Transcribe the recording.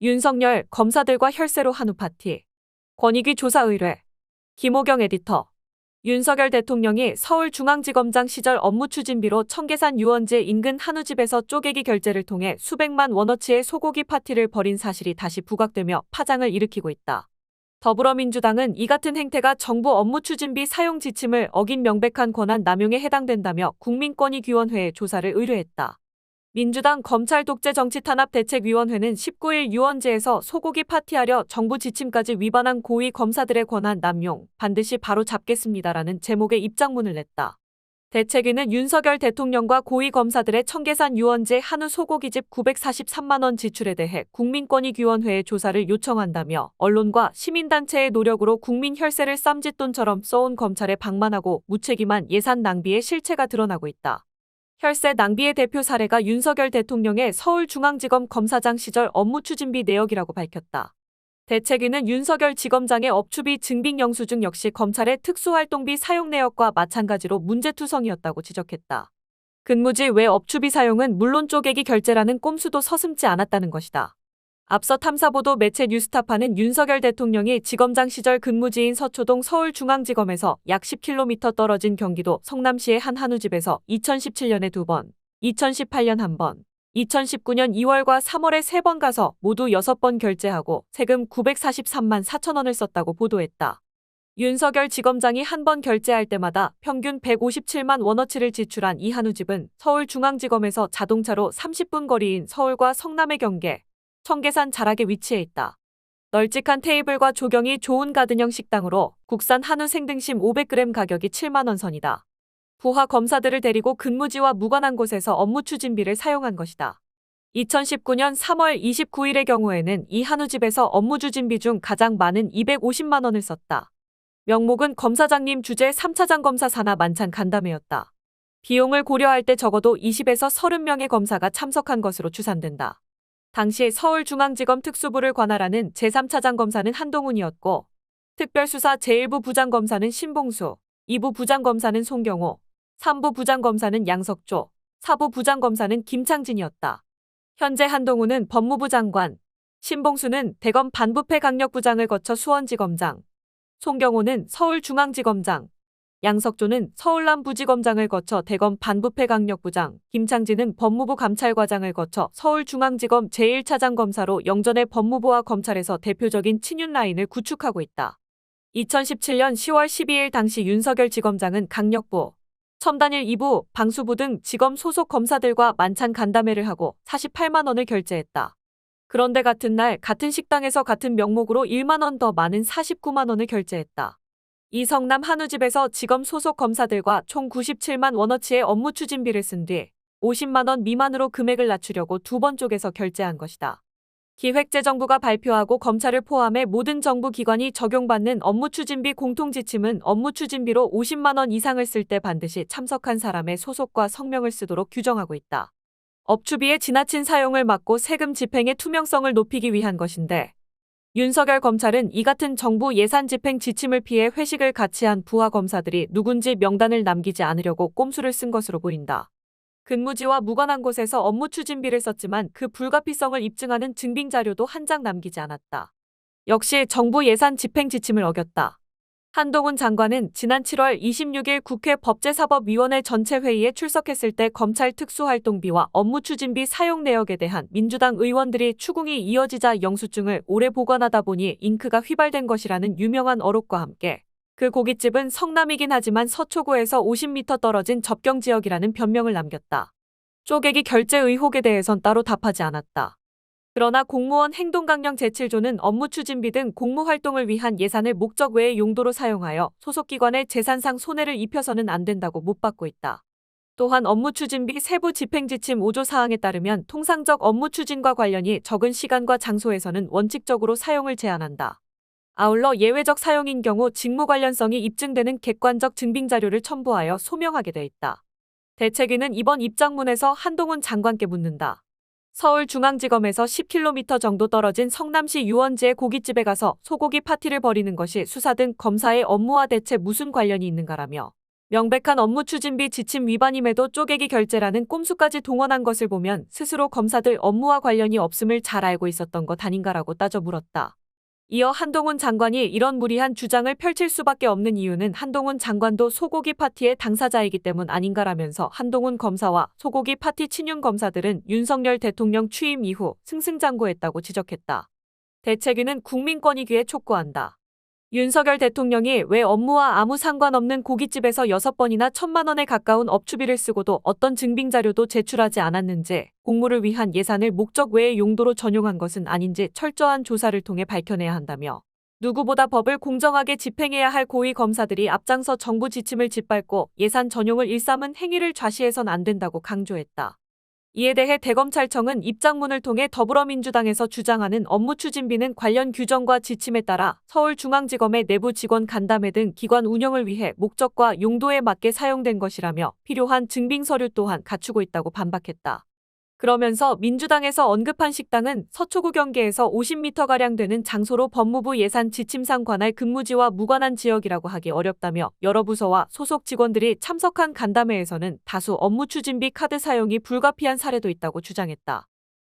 윤석열 검사들과 혈세로 한우 파티. 권익위 조사 의뢰. 김호경 에디터. 윤석열 대통령이 서울중앙지검장 시절 업무추진비로 청계산 유원지 인근 한우집에서 쪼개기 결제를 통해 수백만 원어치의 소고기 파티를 벌인 사실이 다시 부각되며 파장을 일으키고 있다. 더불어민주당은 이 같은 행태가 정부 업무추진비 사용 지침을 어긴 명백한 권한 남용에 해당된다며 국민권익위원회에 조사를 의뢰했다. 민주당 검찰 독재 정치 탄압 대책위원회는 19일 유원지에서 소고기 파티하려 정부 지침까지 위반한 고위 검사들의 권한 남용 반드시 바로 잡겠습니다라는 제목의 입장문을 냈다. 대책위는 윤석열 대통령과 고위 검사들의 청계산 유원지 한우 소고기집 943만 원 지출에 대해 국민권익위원회에 조사를 요청한다며 언론과 시민단체의 노력으로 국민 혈세를 쌈짓돈처럼 써온 검찰에 방만하고 무책임한 예산 낭비의 실체가 드러나고 있다. 혈세 낭비의 대표 사례가 윤석열 대통령의 서울중앙지검 검사장 시절 업무추진비 내역이라고 밝혔다. 대책위는 윤석열 지검장의 업추비 증빙 영수증 역시 검찰의 특수활동비 사용 내역과 마찬가지로 문제투성이었다고 지적했다. 근무지 외 업추비 사용은 물론 쪼개기 결제라는 꼼수도 서슴지 않았다는 것이다. 앞서 탐사보도 매체 뉴스타파는 윤석열 대통령이 지검장 시절 근무지인 서초동 서울중앙지검에서 약 10km 떨어진 경기도 성남시의 한 한우집에서 2017년에 2번, 2018년 1번, 2019년 2월과 3월에 3번 가서 모두 6번 결제하고 세금 943만 4천 원을 썼다고 보도했다. 윤석열 지검장이 한 번 결제할 때마다 평균 157만 원어치를 지출한 이 한우집은 서울중앙지검에서 자동차로 30분 거리인 서울과 성남의 경계, 청계산 자락에 위치해 있다. 널찍한 테이블과 조경이 좋은 가든형 식당으로 국산 한우 생등심 500g 가격이 7만 원 선이다. 부하 검사들을 데리고 근무지와 무관한 곳에서 업무 추진비를 사용한 것이다. 2019년 3월 29일의 경우에는 이 한우집에서 업무 추진비 중 가장 많은 250만 원을 썼다. 명목은 검사장님 주재 3차장 검사 산하 만찬 간담회였다. 비용을 고려할 때 적어도 20에서 30명의 검사가 참석한 것으로 추산된다. 당시 서울중앙지검 특수부를 관할하는 제3차장 검사는 한동훈이었고 특별수사 제1부 부장검사는 신봉수, 2부 부장검사는 송경호, 3부 부장검사는 양석조, 4부 부장검사는 김창진이었다. 현재 한동훈은 법무부 장관, 신봉수는 대검 반부패 강력부장을 거쳐 수원지검장, 송경호는 서울중앙지검장, 양석조는 서울남부지검장을 거쳐 대검 반부패 강력부장, 김창진은 법무부 감찰과장을 거쳐 서울중앙지검 제1차장 검사로 영전의 법무부와 검찰에서 대표적인 친윤 라인을 구축하고 있다. 2017년 10월 12일 당시 윤석열 지검장은 강력부, 첨단일 2부, 방수부 등 지검 소속 검사들과 만찬 간담회를 하고 48만 원을 결제했다. 그런데 같은 날 같은 식당에서 같은 명목으로 1만 원 더 많은 49만 원을 결제했다. 이 성남 한우집에서 지검 소속 검사들과 총 97만 원어치의 업무 추진비를 쓴 뒤 50만 원 미만으로 금액을 낮추려고 2번 쪼개서 결제한 것이다. 기획재정부가 발표하고 검찰을 포함해 모든 정부 기관이 적용받는 업무 추진비 공통지침은 업무 추진비로 50만 원 이상을 쓸 때 반드시 참석한 사람의 소속과 성명을 쓰도록 규정하고 있다. 업추비의 지나친 사용을 막고 세금 집행의 투명성을 높이기 위한 것인데 윤석열 검찰은 이 같은 정부 예산 집행 지침을 피해 회식을 같이 한 부하 검사들이 누군지 명단을 남기지 않으려고 꼼수를 쓴 것으로 보인다. 근무지와 무관한 곳에서 업무 추진비를 썼지만 그 불가피성을 입증하는 증빙 자료도 한 장 남기지 않았다. 역시 정부 예산 집행 지침을 어겼다. 한동훈 장관은 지난 7월 26일 국회 법제사법위원회 전체 회의에 출석했을 때 검찰 특수활동비와 업무 추진비 사용 내역에 대한 민주당 의원들이 추궁이 이어지자 영수증을 오래 보관하다 보니 잉크가 휘발된 것이라는 유명한 어록과 함께 그 고깃집은 성남이긴 하지만 서초구에서 50m 떨어진 접경지역이라는 변명을 남겼다. 쪼개기 결제 의혹에 대해선 따로 답하지 않았다. 그러나 공무원 행동강령 제7조는 업무 추진비 등 공무활동을 위한 예산을 목적 외의 용도로 사용하여 소속기관의 재산상 손해를 입혀서는 안 된다고 못 받고 있다. 또한 업무 추진비 세부 집행지침 5조 사항에 따르면 통상적 업무 추진과 관련이 적은 시간과 장소에서는 원칙적으로 사용을 제한한다. 아울러 예외적 사용인 경우 직무 관련성이 입증되는 객관적 증빙자료를 첨부하여 소명하게 돼 있다. 대책위는 이번 입장문에서 한동훈 장관께 묻는다. 서울중앙지검에서 10km 정도 떨어진 성남시 유원지의 고깃집에 가서 소고기 파티를 벌이는 것이 수사 등 검사의 업무와 대체 무슨 관련이 있는가라며 명백한 업무 추진비 지침 위반임에도 쪼개기 결제라는 꼼수까지 동원한 것을 보면 스스로 검사들 업무와 관련이 없음을 잘 알고 있었던 것 아닌가라고 따져 물었다. 이어 한동훈 장관이 이런 무리한 주장을 펼칠 수밖에 없는 이유는 한동훈 장관도 소고기 파티의 당사자이기 때문 아닌가라면서 한동훈 검사와 소고기 파티 친윤 검사들은 윤석열 대통령 취임 이후 승승장구했다고 지적했다. 대책위는 국민권익위에 촉구한다. 윤석열 대통령이 왜 업무와 아무 상관없는 고깃집에서 6번이나 1,000만 원에 가까운 업추비를 쓰고도 어떤 증빙자료도 제출하지 않았는지, 공무를 위한 예산을 목적 외의 용도로 전용한 것은 아닌지 철저한 조사를 통해 밝혀내야 한다며 누구보다 법을 공정하게 집행해야 할 고위 검사들이 앞장서 정부 지침을 짓밟고 예산 전용을 일삼은 행위를 좌시해선 안 된다고 강조했다. 이에 대해 대검찰청은 입장문을 통해 더불어민주당에서 주장하는 업무 추진비는 관련 규정과 지침에 따라 서울중앙지검의 내부 직원 간담회 등 기관 운영을 위해 목적과 용도에 맞게 사용된 것이라며 필요한 증빙 서류 또한 갖추고 있다고 반박했다. 그러면서 민주당에서 언급한 식당은 서초구 경계에서 50m가량 되는 장소로 법무부 예산 지침상 관할 근무지와 무관한 지역이라고 하기 어렵다며 여러 부서와 소속 직원들이 참석한 간담회에서는 다수 업무 추진비 카드 사용이 불가피한 사례도 있다고 주장했다.